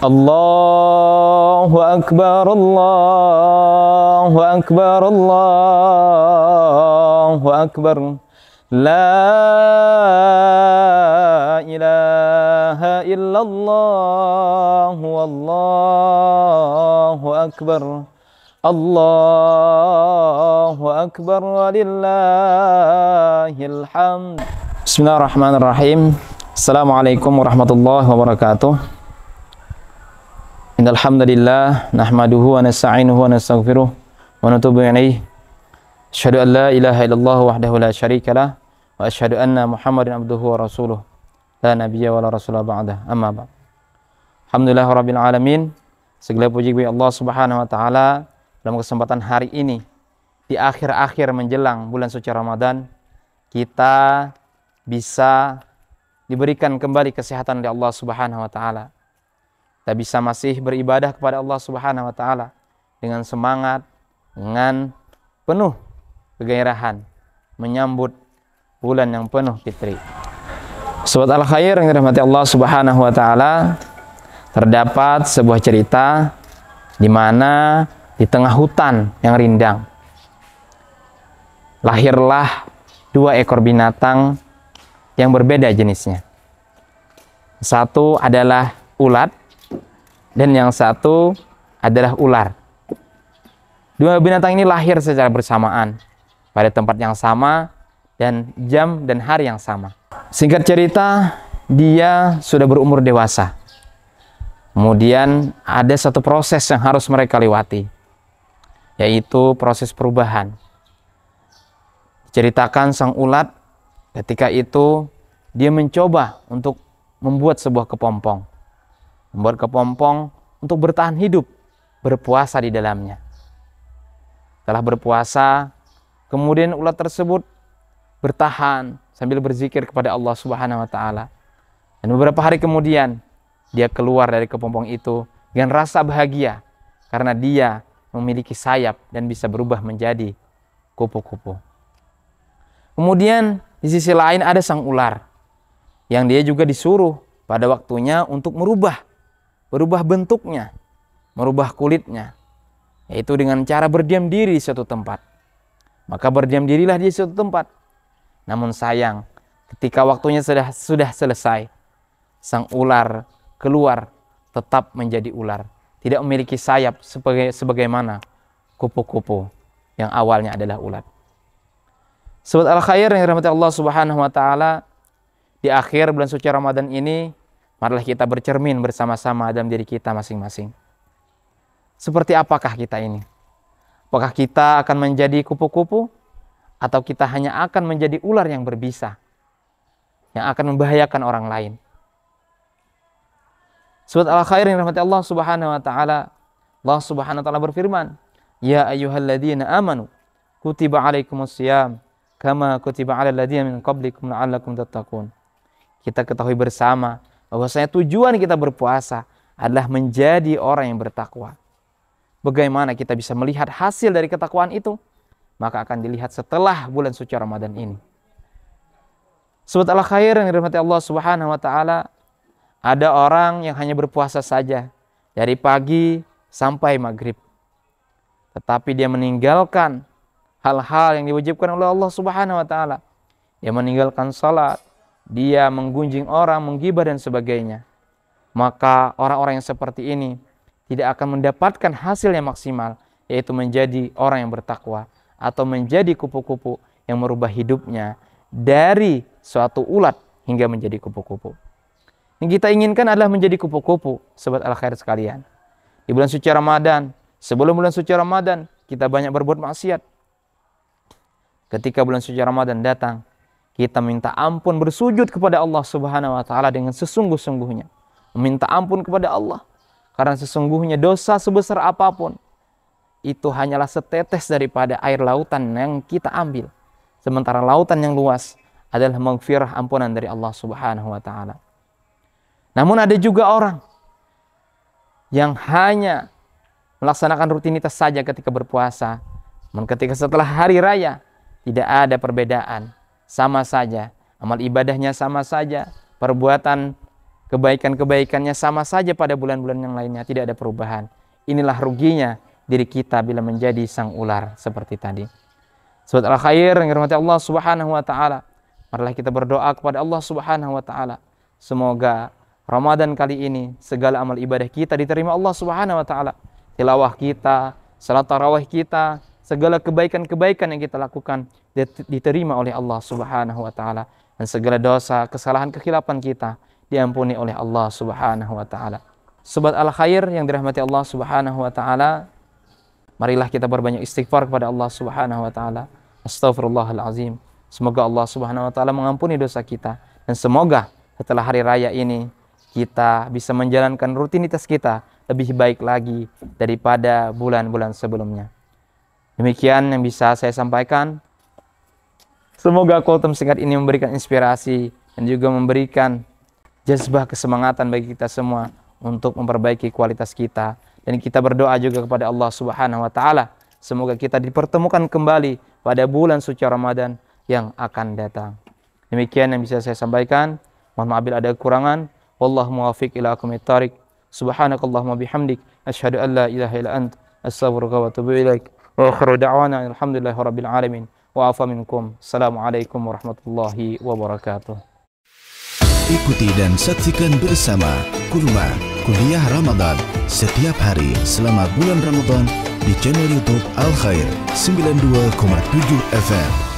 Allahu Akbar, Allahu Akbar, Allahu Akbar. La ilaha illallah, wallahu akbar. Allahu akbar, walillahil hamd. Bismillahirrahmanirrahim. Assalamualaikum warahmatullahi wabarakatuh. Innal hamdalillah nahmaduhu wa nasta'inuhu wa nastaghfiruh wa natubu ilaihi. Asyhadu an la ilaha illallah wahdahu la syarikalah wa asyhadu anna Muhammadan abduhu wa rasuluh la nabiyya wa la rasulah ba'dah. Amma ba'd. Alhamdulillah rabbil alamin. Segala puji bagi Allah Subhanahu wa taala dalam kesempatan hari ini di akhir-akhir menjelang bulan suci Ramadan kita bisa diberikan kembali kesehatan oleh Allah Subhanahu wa taala. Kita bisa masih beribadah kepada Allah Subhanahu wa taala dengan semangat, dengan penuh kegairahan menyambut bulan yang penuh fitri. Sobat al-khair yang dirahmati Allah Subhanahu wa taala, terdapat sebuah cerita di mana di tengah hutan yang rindang lahirlah dua ekor binatang yang berbeda jenisnya. Satu adalah ulat dan yang satu adalah ular. Dua binatang ini lahir secara bersamaan pada tempat yang sama dan jam dan hari yang sama. Singkat cerita, dia sudah berumur dewasa. Kemudian ada satu proses yang harus mereka lewati, yaitu proses perubahan. Diceritakan sang ulat ketika itu dia mencoba untuk membuat sebuah kepompong. Membuat kepompong untuk bertahan hidup, berpuasa di dalamnya. Setelah berpuasa, kemudian ulat tersebut bertahan sambil berzikir kepada Allah Subhanahu wa taala. Dan beberapa hari kemudian dia keluar dari kepompong itu dengan rasa bahagia karena dia memiliki sayap dan bisa berubah menjadi kupu-kupu. Kemudian di sisi lain ada sang ular yang dia juga disuruh pada waktunya untuk merubah bentuknya, merubah kulitnya, yaitu dengan cara berdiam diri di suatu tempat. Maka berdiam dirilah di suatu tempat. Namun sayang, ketika waktunya sudah selesai, sang ular keluar tetap menjadi ular, tidak memiliki sayap sebagaimana kupu-kupu yang awalnya adalah ulat. Sobat al-khair yang dirahmati Allah Subhanahu wa taala, di akhir bulan suci Ramadan ini, marilah kita bercermin bersama-sama dalam diri kita masing-masing. Seperti apakah kita ini? Apakah kita akan menjadi kupu-kupu atau kita hanya akan menjadi ular yang berbisa, yang akan membahayakan orang lain? Sobat al-khair yang dirahmati Allah Subhanahu wa taala, Allah Subhanahu wa taala berfirman, "Ya ayyuhalladzina amanu, kutiba alaikumusiyam kama kutiba alal ladzina min qablikum la'allakum tattaqun." Kita ketahui bersama bahwasanya tujuan kita berpuasa adalah menjadi orang yang bertakwa. Bagaimana kita bisa melihat hasil dari ketakwaan itu? Maka akan dilihat setelah bulan suci Ramadan ini. Sobat al-khair yang dirahmati Allah Subhanahu wa taala, ada orang yang hanya berpuasa saja dari pagi sampai maghrib, tetapi dia meninggalkan hal-hal yang diwajibkan oleh Allah Subhanahu wa taala. Dia meninggalkan salat, dia menggunjing orang, menggibah dan sebagainya. Maka orang-orang yang seperti ini tidak akan mendapatkan hasil yang maksimal, yaitu menjadi orang yang bertakwa atau menjadi kupu-kupu yang merubah hidupnya dari suatu ulat hingga menjadi kupu-kupu. Yang kita inginkan adalah menjadi kupu-kupu, sobat al-khair sekalian. Di bulan suci Ramadan, sebelum bulan suci Ramadan, kita banyak berbuat maksiat. Ketika bulan suci Ramadan datang, kita minta ampun, bersujud kepada Allah Subhanahu wa taala dengan sesungguh-sungguhnya. Meminta ampun kepada Allah. Karena sesungguhnya dosa sebesar apapun, itu hanyalah setetes daripada air lautan yang kita ambil. Sementara lautan yang luas adalah maghfirah, ampunan dari Allah Subhanahu wa taala. Namun ada juga orang yang hanya melaksanakan rutinitas saja ketika berpuasa. Namun ketika setelah hari raya, tidak ada perbedaan. Sama saja, amal ibadahnya sama saja, perbuatan kebaikan-kebaikannya sama saja pada bulan-bulan yang lainnya, tidak ada perubahan. Inilah ruginya diri kita bila menjadi sang ular seperti tadi. Sahabat al-khair yang dirahmati Allah Subhanahu wa taala, marilah kita berdoa kepada Allah Subhanahu wa taala, semoga Ramadan kali ini segala amal ibadah kita diterima Allah Subhanahu wa taala. Tilawah kita, salat tarawih kita, segala kebaikan-kebaikan yang kita lakukan diterima oleh Allah Subhanahu wa taala, dan segala dosa, kesalahan, kekhilafan kita diampuni oleh Allah Subhanahu wa taala. Sobat al-khair yang dirahmati Allah Subhanahu wa taala, marilah kita berbanyak istighfar kepada Allah Subhanahu wa taala. Astaghfirullahalazim. Semoga Allah Subhanahu wa taala mengampuni dosa kita, dan semoga setelah hari raya ini kita bisa menjalankan rutinitas kita lebih baik lagi daripada bulan-bulan sebelumnya. Demikian yang bisa saya sampaikan. Semoga khotbah singkat ini memberikan inspirasi dan juga memberikan jazbah kesemangatan bagi kita semua untuk memperbaiki kualitas kita, dan kita berdoa juga kepada Allah Subhanahu wa taala semoga kita dipertemukan kembali pada bulan suci Ramadan yang akan datang. Demikian yang bisa saya sampaikan. Mohon maaf bila ada kekurangan. Wallahu muwaffiq ila aqwamit thariq. Subhanakallahumma bihamdik asyhadu an la ilaha illa ant astaghfiruka wa atubu ilaik. Wa akhiru da'wana alhamdulillahirabbil alamin. Wa afa minkum. Assalamualaikum warahmatullahi wabarakatuh. Ikuti dan saksikan bersama Kulma Kuliah Ramadan setiap hari selama bulan Ramadan di channel YouTube Al Khair 92,7 FM.